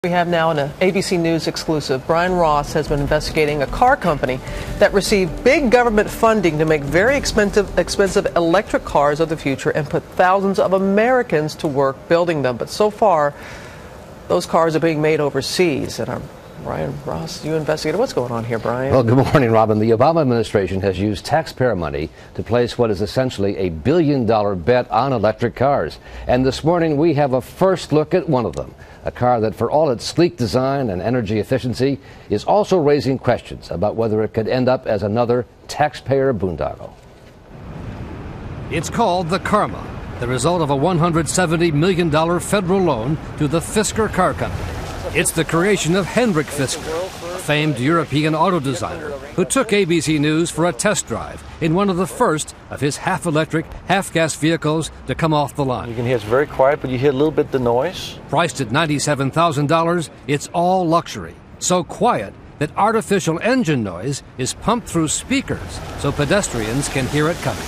We have now an ABC News exclusive. Brian Ross has been investigating a car company that received big government funding to make very expensive electric cars of the future and put thousands of Americans to work building them. But so far, those cars are being made overseas. And Brian Ross, you investigated. What's going on here, Brian? Well, good morning, Robin. The Obama administration has used taxpayer money to place what is essentially a billion-dollar bet on electric cars. And this morning, we have a first look at one of them. A car that, for all its sleek design and energy efficiency, is also raising questions about whether it could end up as another taxpayer boondoggle. It's called the Karma, the result of a $170 million federal loan to the Fisker Car Company. It's the creation of Hendrik Fisker, a famed European auto designer who took ABC News for a test drive in one of the first of his half-electric, half-gas vehicles to come off the line. You can hear it's very quiet, but you hear a little bit the noise. Priced at $97,000, it's all luxury, so quiet that artificial engine noise is pumped through speakers so pedestrians can hear it coming.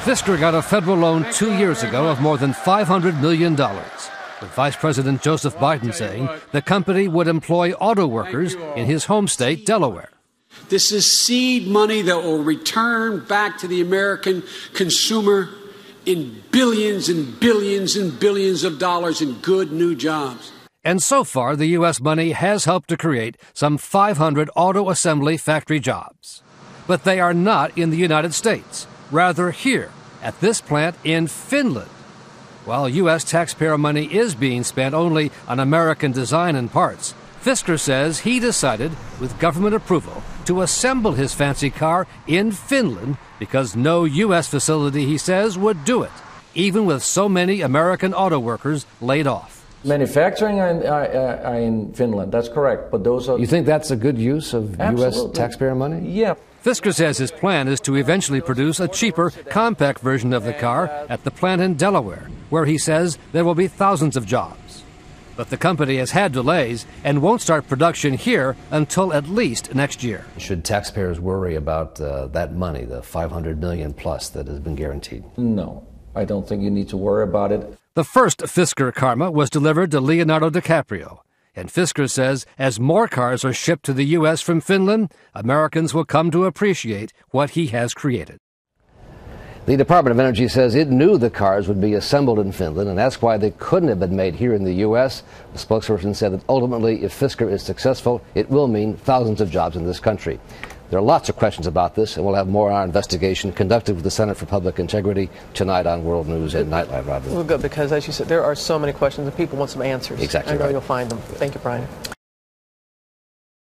Fisker got a federal loan 2 years ago of more than $500 million. With Vice President Joseph Biden saying the company would employ auto workers in his home state, Delaware. This is seed money that will return back to the American consumer in billions and billions and billions of dollars in good new jobs. And so far, the U.S. money has helped to create some 500 auto assembly factory jobs. But they are not in the United States, rather here at this plant in Finland. While U.S. taxpayer money is being spent only on American design and parts, Fisker says he decided, with government approval, to assemble his fancy car in Finland because no U.S. facility, he says, would do it, even with so many American auto workers laid off. Manufacturing are in Finland, that's correct, but those are... You think that's a good use of Absolutely. U.S. taxpayer money? Yeah. Fisker says his plan is to eventually produce a cheaper, compact version of the car at the plant in Delaware, where he says there will be thousands of jobs. But the company has had delays and won't start production here until at least next year. Should taxpayers worry about that money, the $500 million plus that has been guaranteed? No, I don't think you need to worry about it. The first Fisker Karma was delivered to Leonardo DiCaprio. And Fisker says as more cars are shipped to the U.S. from Finland, Americans will come to appreciate what he has created. The Department of Energy says it knew the cars would be assembled in Finland, and that's why they couldn't have been made here in the U.S. The spokesperson said that ultimately, if Fisker is successful, it will mean thousands of jobs in this country. There are lots of questions about this, and we'll have more on our investigation conducted with the Center for Public Integrity tonight on World News and Nightline, Robin. Well, good, because as you said, there are so many questions and people want some answers. Exactly. I know right. you'll find them. Thank you, Brian.